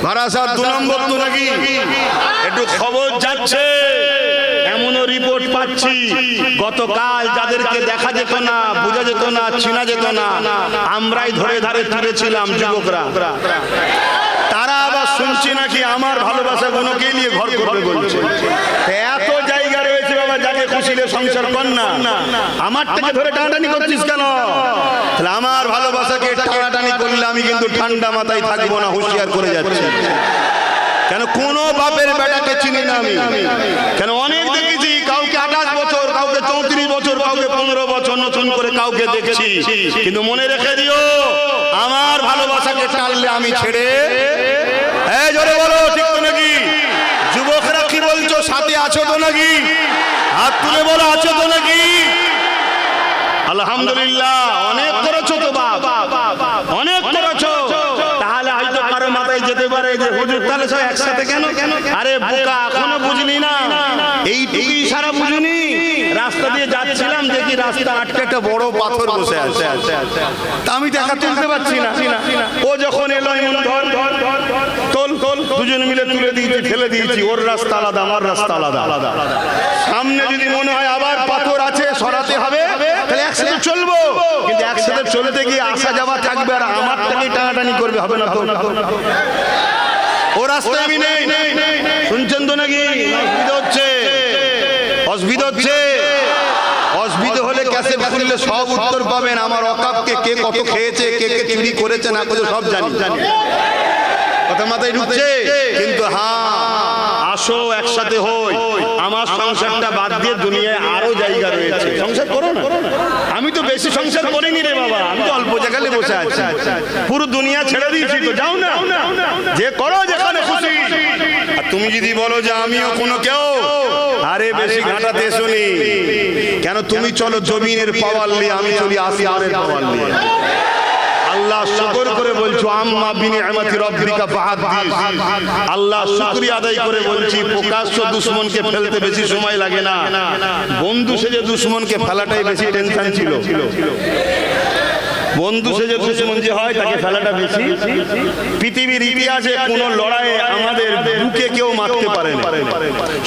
বারাসাত 2 নম্বর তো নাকি একটু খবর যাচ্ছে, এমনও রিপোর্ট পাচ্ছি গতকাল যাদেরকে দেখা যেত না, বোঝা যেত না, চিনা যেত না, আমরাই ধরে ধারে তুলেছিলাম যুবকরা, তারা আবার শুনছি নাকি আমার ভালোবাসা গুলোকে নিয়ে ঘর করবে বলছে। এত জায়গা রয়েছে বাবা, যাকে খুশিলে সংসার কর না, আমারটাকে ধরে টানাটানি করছিস কেন? তাহলে আমার ভালোবাসাকে টানাটানি করলে আমি কিন্তু ঠান্ডা মাথায় থাকবো না, হুঁশিয়ার করে যাচ্ছি। কেন কোন বাপের বেটাকে চিনি না আমি, কেন অনেক দেখেছি, কাউকে 28 বছর, কাউকে 34 বছর, কাউকে 15 বছর, নতুন করে কাউকে দেখেছি। কিন্তু মনে রেখে দিও, আমার ভালোবাসাকে টানলে আমি ছেড়ে, এই জোরে বলো ঠিক তো নাকি? যুবকরা কি বলছো, সাথে আছো তো নাকি? হাত তুলে বলো আছো তো নাকি? আলহামদুলিল্লাহ, অনেক করেছো তো বাপ, অনেক করেছো। তাহলে হয়তো কারো মাথায় যেতে পারে যে হুজুর তাহলে সব একসাথে কেন? আরে বোকা, এখনো বুঝলি না? এইটুকুই সারা বুঝুনি? রাস্তা দিয়ে যাচ্ছিলাম, দেখি রাস্তা আটকে একটা বড় পাথর বসে আছে, আমি দেখা তুলতে পারছি না। ও যখন এলো এমন ধর তোল তোল, দুজনে মিলে তুলে দিয়েছি, ফেলে দিয়েছি। ওর রাস্তা আলাদা, আমার রাস্তা আলাদা। সামনে যদি মনে হয় আবার পাথর আছে, সরাতে হবে, তাহলে একসাথে চলবো। কিন্তু একসাথে চলতে গিয়ে আসা যাওয়া থাকবে, আর আমারটাকে টানাটানি করবে, হবে না তো? ও রাস্তায় আমি নেই, শুনছেন তো নাকি? অসুবিধা হচ্ছে, অসুবিধা হচ্ছে। অসুবিধা হলে ক্যাসেট খুললে সব উত্তর পাবেন। আমার অকাপকে কে কত খেয়েছে, কে কে চুরি করেছে না করেছে সব জানি। কথা মাথায় ঢুকছে? কিন্তু হ্যাঁ, আসো একসাথে হই। আমার সংসারটা বাদ দিয়ে দুনিয়ায় আরো জায়গা রয়েছে, সংসার করো না। আমি তো বেশি সংসার করিনি রে বাবা, আমি তো অল্প জায়গায় বসে আছি। পুরো দুনিয়া ছেড়ে দিয়েছি তো, যাও না, যে করো যেখানে খুশি। আর তুমি যদি বলো যে আমিও কোনো কেউ, আরে বেশি ঘাটাতে শুনি কেন? তুমি চলো জমিনের পাওয়ার নিয়ে, আমি চলি আসমানের পাওয়ার নিয়ে। আল্লাহ শুকর করে বলছো, আম্মা বিনিআমাতি রাব্বিকা ফাহাদ্দিস। আল্লাহ শুকরিয়া আদায় করে বলছি, প্রকাশ্য দুশমনকে ফেলতে বেশি সময় লাগে না, বন্ধু সেজে দুশমনকে ফেলাটাই বেশি টেনশন ছিল। বন্ধু সেজে দুশমন যে হয় তাকে ফেলাটা বেশি। পৃথিবীর ইতিহাসে কোন লড়াইয়ে আমাদের বুকে কেউ মারতে পারে না,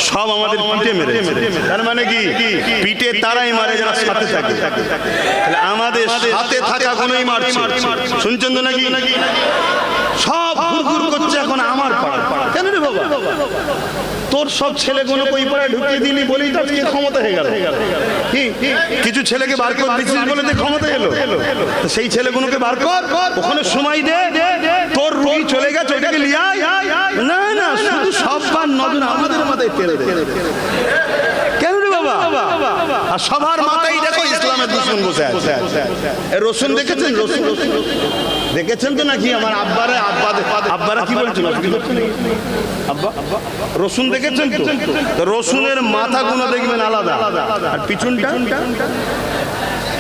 সব আমাদের পিঠে মেরেছে। তার মানে কি? পিঠে তারাই মারে যারা সাথে থাকে। তাহলে আমাদের সাথে থাকা কোনই মারছে, শুনছেন তো নাকি? সব ঘুরঘুর করছে এখন আমার পাড়া। কেন রে বাবা? তোর সব ছেলেগুলো ওই পাড়ায় ঢুকিয়ে দিলি বলেই তো আজকে ক্ষমতা হয়ে গেল। কিছু ছেলেকে বার করে দিচ্ছিস বলে তো ক্ষমতা এলো। সেই ছেলেগুলোকে বার কর, ওখানে সময় দে, তোর রুই চলে গেছে ওইটাকে লিয়ে আয়। না না, শুধু সব বার নজর আমাদের মাথায় ফেলে দে। কেন রে বাবা? আর সবার মাথায় দেখো ইসলামের দুশমন বসে আছে। রসুন দেখেছেন? রসুন দেখেছেন তো নাকি? আমার আব্বারা কি বলছিল? আব্বা রসুন দেখেছেন তো? রসুনের মাথাগুলো দেখবেন আলাদা, আর পিছনটা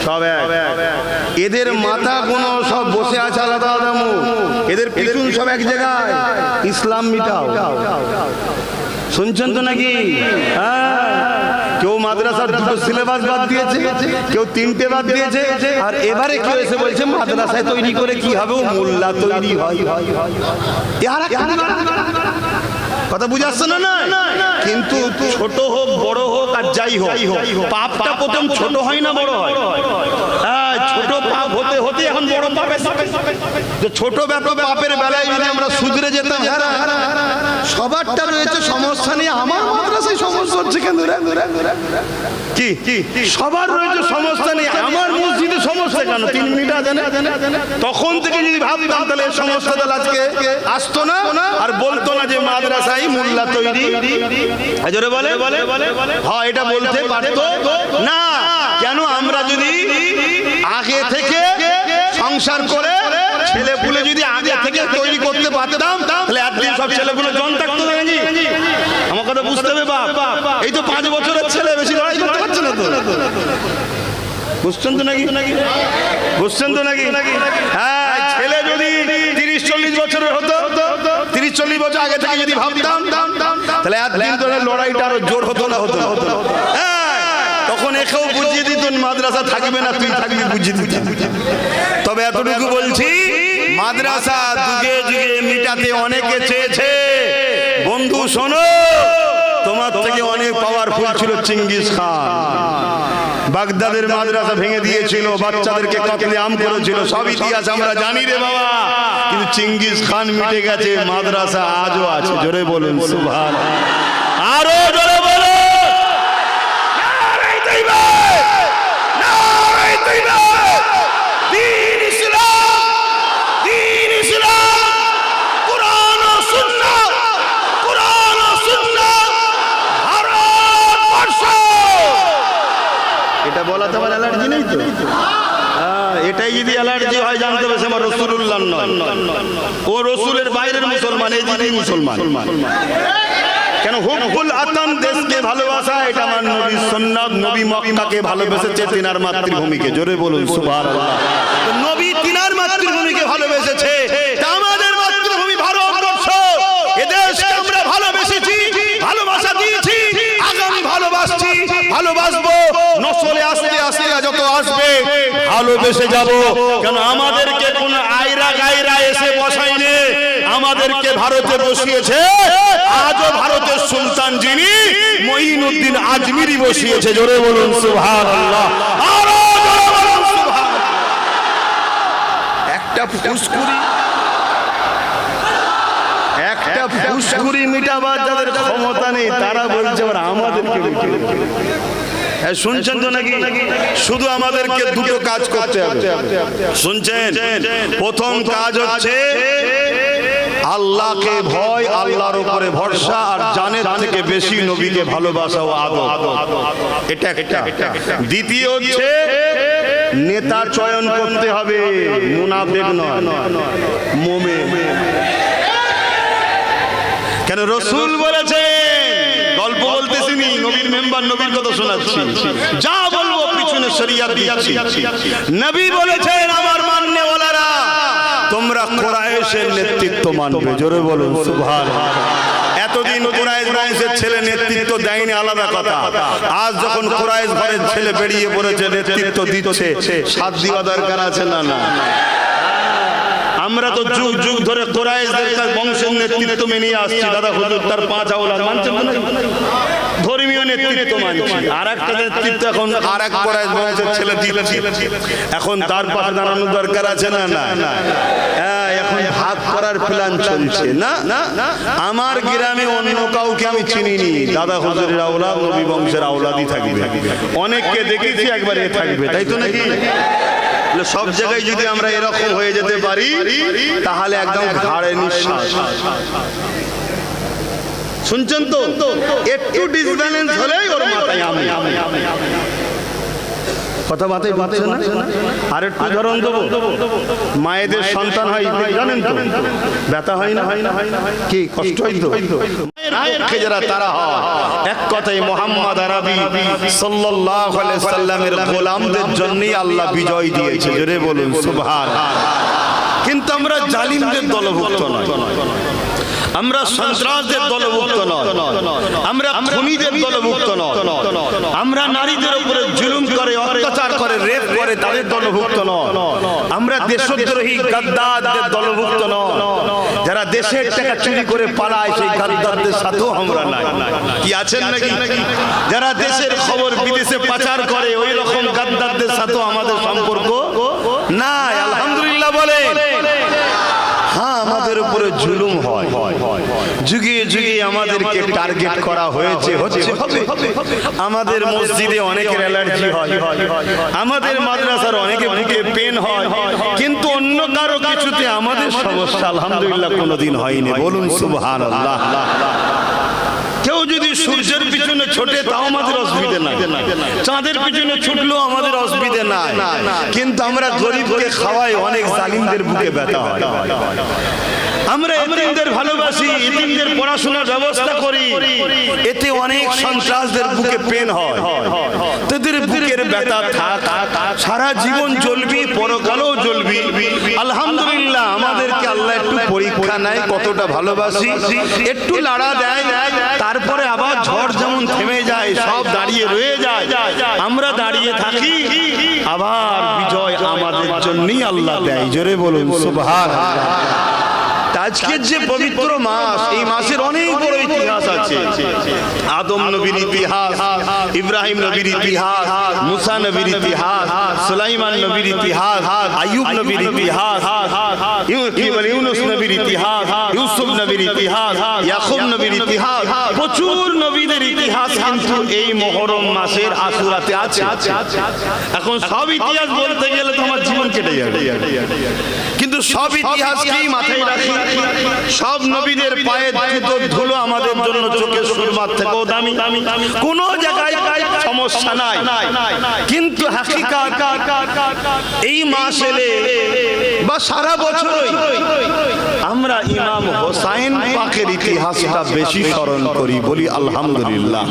সব এক। এদের মাথা গুলো সব বসে আছে আলাদা আলাদা মুখ, এদের পিছন সব এক জায়গায়। ইসলাম মিটাও, শুনছেন তো নাকি? কেউ মাদ্রাসার 2টো সিলেবাস বাদ দিয়েছে, কেউ 3টে বাদ দিয়েছে, আর এবারে কেউ এসে বলছে মাদ্রাসায় তৈরি করে কি হবে, ও মোল্লা তৈরি হয়। কথা বুঝাচ্ছে না? কিন্তু ছোট হোক বড় হোক আর যাই হোক, পাপটা প্রথম ছোট হয় না বড় হয়? হ্যাঁ, ছোট পাপ হতে হতে এখন বড় পাপ এসে। ছোট পাপের বেলায় যদি আমরা শুধরে যেতাম, সবারটা রয়েছে সমস্যা নেই, আমার মাদ্রাসায় সমস্যা হচ্ছে কেন? কি সবার রয়েছে সমস্যা নেই, আমার মসজিদে সমস্যা কেন? 3 মিনিট আজানে। তখন থেকে যদি ভাবতাম তাহলে এই সমস্যা তাহলে আজকে আসতো না, আর বলতো না যে মাদ্রাসায় মোল্লা তৈরি। জোরে বলে হ্যাঁ, এটা বলতে পারতো না। কেন? আমরা যদি আগে থেকে সংসার করে ছেলেপুলে যদি আগে থেকে তৈরি করতে পারতাম, তাহলে একদিন সব ছেলেগুলো জন থাকতো নাকি? আমার কথা বুঝতে হবে বাপ। এই তো 5 বছরের ছেলে, বেশি লড়াই করতে পারছে না তো। বুঝছেন তো নাকি? বুঝছেন তো নাকি? হ্যাঁ, ছেলে যদি 30-40 বছরের হতো, 30-40 বছর আগে থেকে যদি ভাবতাম, তাহলে একদিন ধরে লড়াইটা আরো জোর হতো না? তখন একেও বুঝিয়ে দিত মাদ্রাসা থাকবে না, তুই থাকবি, বুঝিয়ে দিত। তবে এতটুকু বলছি, মাদ্রাসা যুগে যুগে মিটাতে অনেকে চেয়েছে। বন্ধু শোনো, তোমার থেকে অনেক পাওয়ারফুল ছিল চেঙ্গিস খান। বাগদাদের মাদ্রাসা ভেঙে দিয়েছিল, বাচ্চাদেরকে কতলে আম করেছিল, সব ইতিহাস আমরা জানি রে বাবা। কিন্তু চেঙ্গিস খান মিটে গেছে, মাদ্রাসা আজও আছে। জোরে বলুন সুবহানাল্লাহ, আরো জোরে বলুন নারে তাকবীর, নারে তাকবীর। দ্বীন ইসলাম, দ্বীন ইসলাম, কুরআন ও সুন্নাহ, কুরআন ও সুন্নাহ, ভারতবর্ষ। এটা বলা তোমার অ্যালার্জি নেই তো? এটাই যদি অ্যালার্জি হয় জানতে হবে সে আমার রাসূলুল্লাহ নয়, ও রাসূলের বাইরের মুসলমান, এই দিনই মুসলমান। কেন হুব্বুল আতান, দেশকে ভালোবাসা, এটা আমার নবীর সুন্নাত। নবী মক্কাকে ভালোবেসেছে, তিনার মাতৃভূমিকে। জোরে বলুন সুবহানাল্লাহ। নবী তিনার মাতৃভূমিকে ভালোবেসেছে, আমাদের মাতৃভূমি ভারতবর্ষ। এদেশকে আমরা ভালোবেসেছি, ভালোবাসা দিয়েছি, আগামী ভালোবাসছি, ভালোবাসবো। নসলে আস্তে আস্তে যত আসবে ভালোবেসে যাব। কেন আমাদেরকে কোন আয়রা গায়রা এসে বসায়নি, আমাদেরকে ভারতে বসিয়েছে। আজও ভারতের সুলতান যিনি, মঈনুদ্দিন আজমিরি বসিয়েছে। জোরে বলুন সুবহানাল্লাহ, আরো জোরে বলুন সুবহানাল্লাহ। একটা ফুসকুড়ি মিটাবার যাদের ক্ষমতা নেই, তারা বলছে আমাদেরকে। শুনছেন তো নাকি? শুধু আমাদেরকে দুটো কাজ করতে হবে, শুনছেন? প্রথম কাজ হচ্ছে আল্লাহকে ভয়, আল্লাহর উপরে ভরসা, আর জানের থেকে বেশি নবীকে ভালোবাসা ও আদর। এটা একটা। দ্বিতীয় হচ্ছে নেতা চয়ন করতে হবে, মুনাফিক নয়, মুমিন। কেন রাসূল বলেছে, গল্প বলতেছি নি, নবীর মেম্বার, নবীর কথা শোনাচ্ছি, যা বলবো পিছনে শরিয়াত দিচ্ছি। নবী বলেছেন, আমার মাননেওয়ালারা তোমরা কুরাইশের নেতৃত্ব মানবে। জোরে বলুন সুবহানাল্লাহ। এতদিন কুরাইশ বংশের ছেলে নেতৃত্ব দেয়নি, আলাদা কথা। আজ যখন কুরাইশ ঘরের ছেলে বেরিয়ে পড়েছে, নেতৃত্ব দিচ্ছে, সাথ দেওয়া দরকার আছে না? না, আমরা তো যুগ যুগ ধরে কুরাইশদের বংশের নেতৃত্ব মেনে আসছি। দাদা হুজুর তার 5 আওলাদ মানছেন না? ধর্মীয় নেতৃত্ব মানছি। আর একটা নেতৃত্ব এখন আর এক কুরাইশ বংশের ছেলে দিচ্ছে, এখন তার পাশে দাঁড়ানোর দরকার আছে না? না, এখন ভাগ করার প্ল্যান চলছে। না, আমার গ্রামে অন্য কাউকে আমি চিনিনি, দাদা হুজুরের আওলাদ, নবী বংশের আওলাদই থাকবে। অনেককে দেখেছি একবার এ থাকবে, তাই তো নাকি? সব জায়গায় যদি আমরা এরকম হয়ে যেতে পারি, তাহলে একদম ঘাড়ে নিঃশ্বাস। শুনছেন তো? একটু ডিসব্যালেন্স হলেই ওর মাথায় আমি। কথা বাতাই বাতাই না। আর একটু উদাহরণ দেবো, মায়েদের সন্তান হয় জানেন তো, ব্যথা হয় না? কি কষ্ট হয় তো? যারা তারা হয়, এক কথায় মুহাম্মদ আরবি সাল্লাল্লাহু আলাইহি সাল্লামের গোলামদের জন্যই আল্লাহ বিজয় দিয়েছে। জোরে বলুন সুবহানাল্লাহ। কিন্তু আমরা জালিমদের দলভুক্ত নয়, আমরা সন্ত্রাসদের দলভুক্ত নয়, আমরা খুনিদের দলভুক্ত নয়, আমরা নারীদের উপরে জুলুম করে, অত্যাচার করে, রেপ করে তাদের দলভুক্ত নয়, আমরা দেশদ্রোহী গাদ্দারদের দলভুক্ত নয়, যারা দেশের টাকা চুরি করে পালায় সেই গাদ্দারদের সাথেও আমরা নাই। কি আছেন নাকি? যারা দেশের খবর বিদেশে পাচার করে, ওই রকম গাদ্দারদের সাথেও আমাদের সম্পর্ক নাই। আলহামদুলিল্লাহ বলে। হ্যাঁ, আমাদের উপরে জুলুম হয়, যুগে যুগে আমাদেরকে টার্গেট করা হয়েছে, হচ্ছে, হবে। আমাদের মসজিদে অনেকের অ্যালার্জি হয়, আমাদের মাদ্রাসার অনেকে বুকে পেন হয়, কিন্তু অন্য কারো কিছুতে আমাদের সমস্যা আলহামদুলিল্লাহ কোনোদিন হয়নি। বলুন সুবহানাল্লাহ। কেউ যদি সূর্যের পিছনে ছোটে তাও আমাদের অসুবিধা নাই, চাঁদের পিছনে ছুটলেও আমাদের অসুবিধা নাই। কিন্তু আমরা গরিবকে খাওয়াই, অনেক জালিমদের বুকে ব্যথা হয়। আমরা এতিমদের ভালোবাসি, এতিমদের পড়াশোনার ব্যবস্থা করি, এতে অনেক সন্ত্রাসদের বুকে পেন হয়। তাদের বুকের ব্যথা থাক, সারা জীবন জ্বলবি, পরকালেও জ্বলবি। আলহামদুলিল্লাহ, আমাদেরকে আল্লাহ একটু পরীক্ষা নেয়, কতটা ভালোবাসি, একটু লাড়া দেয়, তারপরে আবার ঝড় যেমন থেমে যায়, সব দাঁড়িয়ে রয়ে যায়। আমরা আমরা দাঁড়িয়ে থাকি, আবার বিজয় আমাদের জন্যই আল্লাহ দেয়। জোরে বলুন সুবহানাল্লাহ। আজকের যে পবিত্র মাস, এই মাসের অনেক বড় ইতিহাস আছে। আদম নবীর ইতিহাস, ইব্রাহিম নবীর ইতিহাস, মুসা নবীর ইতিহাস, সুলাইমান নবীর ইতিহাস, আইয়ুব নবীর ইতিহাস, ইউনুস নবীর ইতিহাস, ইউসুফ নবীর ইতিহাস, ইয়াকুব নবীর ইতিহাস, প্রচুর নবীদের ইতিহাস কিন্তু এই মুহররম মাসের আশুরাতে আছে। এখন সব ইতিহাস বলতে গেলে তো আমার জীবন কেটে যাবে, কিন্তু সব ইতিহাসকেই মাথায় রাখি। সব নবীদের পায়ের জুতোর ধুলো আমাদের জন্য চোখের সুরমার থেকেও দামি। কোন জায়গায় সমস্যা নাই, কিন্তু হাকিকাত এই মাস এলে বা সারা বছরই আমরা ইমাম হোসাইন পাকের ইতিহাসটা বেশি স্মরণ করি, বলি আলহামদুলিল্লাহ।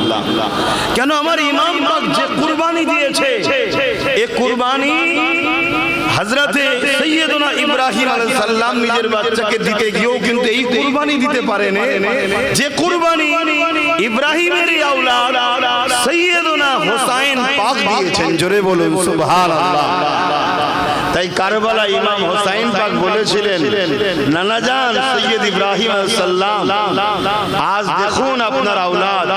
কেন? আমার ইমাম পাক যে কুরবানি দিয়েছে, এই কুরবানি হযরতে সৈয়দনা ইব্রাহিম আলাইহিস সালাম নিজের বাচ্চাকে দিতে গিয়েও কিন্তু এই কুরবানি দিতে পারেন, যে কুরবানি ইব্রাহিমের আওলাদ সৈয়দনা হোসাইন পাক দিয়েছেন। জোরে বলুন সুবহানাল্লাহ। তাই কারবালা ইমাম হোসাইন পাক বলেছিলেন, নানা জান সৈয়দ ইব্রাহিম আলাইহিস সালাম, আজ দেখুন আপনার আওলাদ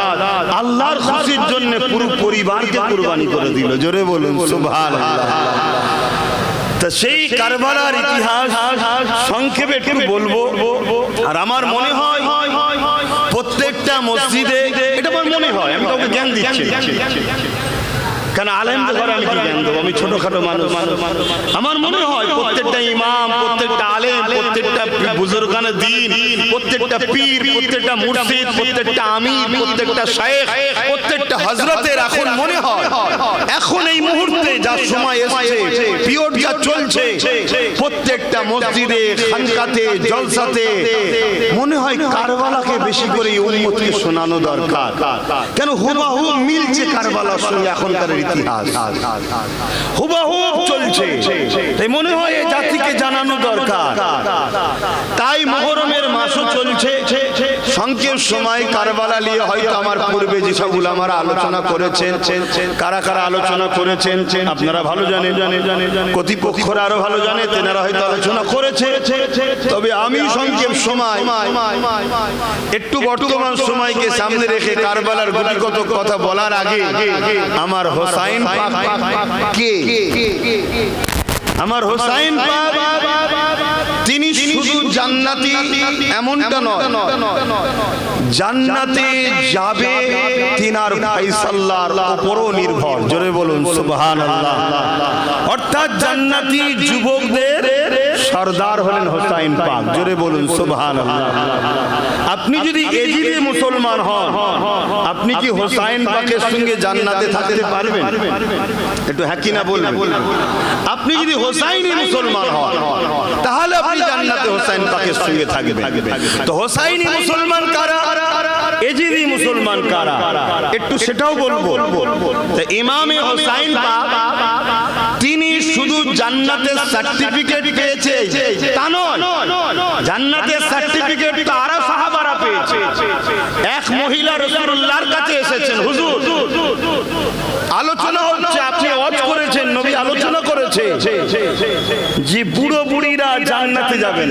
আল্লাহর খুশির জন্য পুরো পরিবারকে কুরবানি করে দিল। জোরে বলুন সুবহানাল্লাহ। তা সেই কারবালার ইতিহাস সংক্ষেপে একটু বলবো। আর আমার মনে হয় প্রত্যেকটা মসজিদে, এটা আমার মনে হয়, আমি কাউকে জ্ঞান দিচ্ছি, কেন আলেমদের ঘরে আমি কি জ্ঞান দেবো, আমি ছোটখাটো মানুষ। আমার মনে হয় প্রত্যেকটা ইমাম, প্রত্যেকটা আলেম, প্রত্যেকটা বুজুর্গানে দ্বীন, প্রত্যেকটা পীর, প্রত্যেকটা মুর্শিদ, প্রত্যেকটা আমির, প্রত্যেকটা শায়েখ, প্রত্যেকটা হযরতের এখন মনে হয়, এখন এই মুহূর্তে যা সময় এসেছে, পিরিয়ড যা চলছে, প্রত্যেকটা মসজিদে, খানকাতে, জলসাতে মনে হয় কারবালাকে বেশি করে উম্মতকে শোনানো দরকার। কেন? হুবহু মিলছে কারবালার সঙ্গে এখনকার ইতিহাস, হুবহু চলছে। তাই মনে হয় এই জাতিকে জানানো দরকার। তাই মুহররমের মাসও চলছে। সংক্ষেপ সময় কারবালা নিয়ে হয়তো আমার পূর্বে যেসব উলামারা আলোচনা করেছেন, কারা কারা আলোচনা করেছেন আপনারা ভালো জানেন, কর্তৃপক্ষরা আরো ভালো জানে, তেনারা হয়তো আলোচনা করেছে। তবে আমি সংক্ষেপ সময় একটু বর্তমান সময়কে সামনে রেখে কারবালার গুটিগত কথা বলার আগে আমার হোসাইন পাক কে? আমার হোসাইন পাক তিনি শুধু জান্নাতি এমনটা নয়, জান্নাতে যাবে তিনার ফায়সালার উপরও নির্ভর। জোরে বলুন সুবহানাল্লাহ। অর্থাৎ জান্নাতি যুবকদের সরদার হলেন হোসাইন পাক। জোরে বলুন সুবহানাল্লাহ। আপনি যদি এজিদে মুসলমান হন, আপনি কি হোসাইন পাকের সঙ্গে জান্নাতে থাকতে পারবেন? একটু হ্যাঁ কি না বলবেন। আপনি যদি হোসাইনি মুসলমান হন, তাহলে আপনি জান্নাতে হোসাইন পাকের সঙ্গে থাকবেন। তো হোসাইনি মুসলমান কারা, এজিদি মুসলমান কারা, একটু সেটাও বলবো। তো ইমামে হোসাইন পাক তিনি শুধু জান্নাতের সার্টিফিকেট পেয়েছে তা নয়, জান্নাতের সার্টিফিকেট তারা সাহাবারা পেয়েছে। এক মহিলা রাসূলুল্লাহর কাছে এসেছেন, হুজুর আলোচনা হচ্ছে, আপনি ওয়াজ করেছেন, নবী আলোচনা করেছে যে বুড়ো বুড়িরা জান্নাতে যাবে।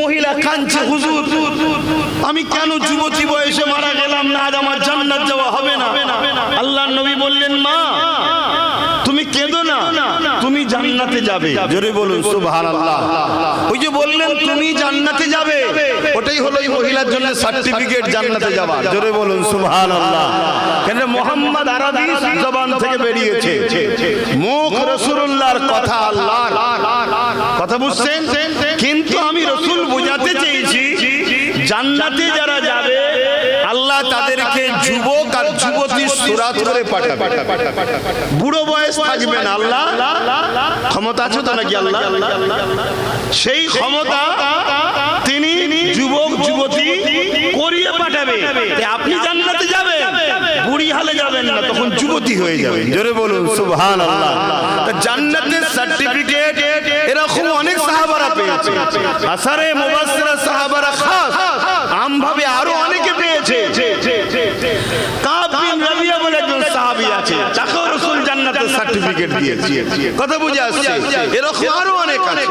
মহিলা কাঁদছে, হুজুর আমি কেন যুবতী বয়সে মারা গেলাম না, আজ আমার জান্নাত যাওয়া হবে না। আল্লাহর নবী বললেন, মা তুমি কেঁদো না, তুমি জান্নাতে যাবে। জোরে বলুন সুবহানাল্লাহ। ওই যে বললেন তুমি জান্নাতে যাবে, ওটাই হলো এই মহিলার জন্য সার্টিফিকেট জান্নাতে যাওয়া। জোরে বলুন সুবহানাল্লাহ। কেন? মুহাম্মদ আরবি জবান থেকে বেরিয়েছে, মুখ রাসূলুল্লাহর কথা, আল্লাহর কথা, বুঝছেন? কিন্তু আমি রাসূল বোঝাতে চেয়েছি জান্নাতে যারা যাবে আল্লাহ তাদেরকে যুবক আর যুবতীর সুরাত করে পাঠাবে। বুড়ো বয়স থাকবে না। আল্লাহ ক্ষমতা আছে তো নাকি? আল্লাহ সেই ক্ষমতা তিনি যুবক যুবতী করিয়ে পাঠাবে। আপনি জান্নাতে যাবেন, বুড়ি হালে যাবেন না, তখন যুবতী হয়ে যাবে। জোরে বলুন সুবহানাল্লাহ। জান্নাতের সার্টিফিকেট এরকম অনেক সাহাবারা পেয়েছে, আসারে মুবাশশিরা সাহাবারা খাস, আমভাবে আরো অনেকে পেয়েছে। কাব বিন রাবিয়া বলে একজন সাহাবী আছে, তাকেও সার্টিফিকেট দিয়েছি। কথা বুঝে আসছে? এরকম আরো অনেক আছে।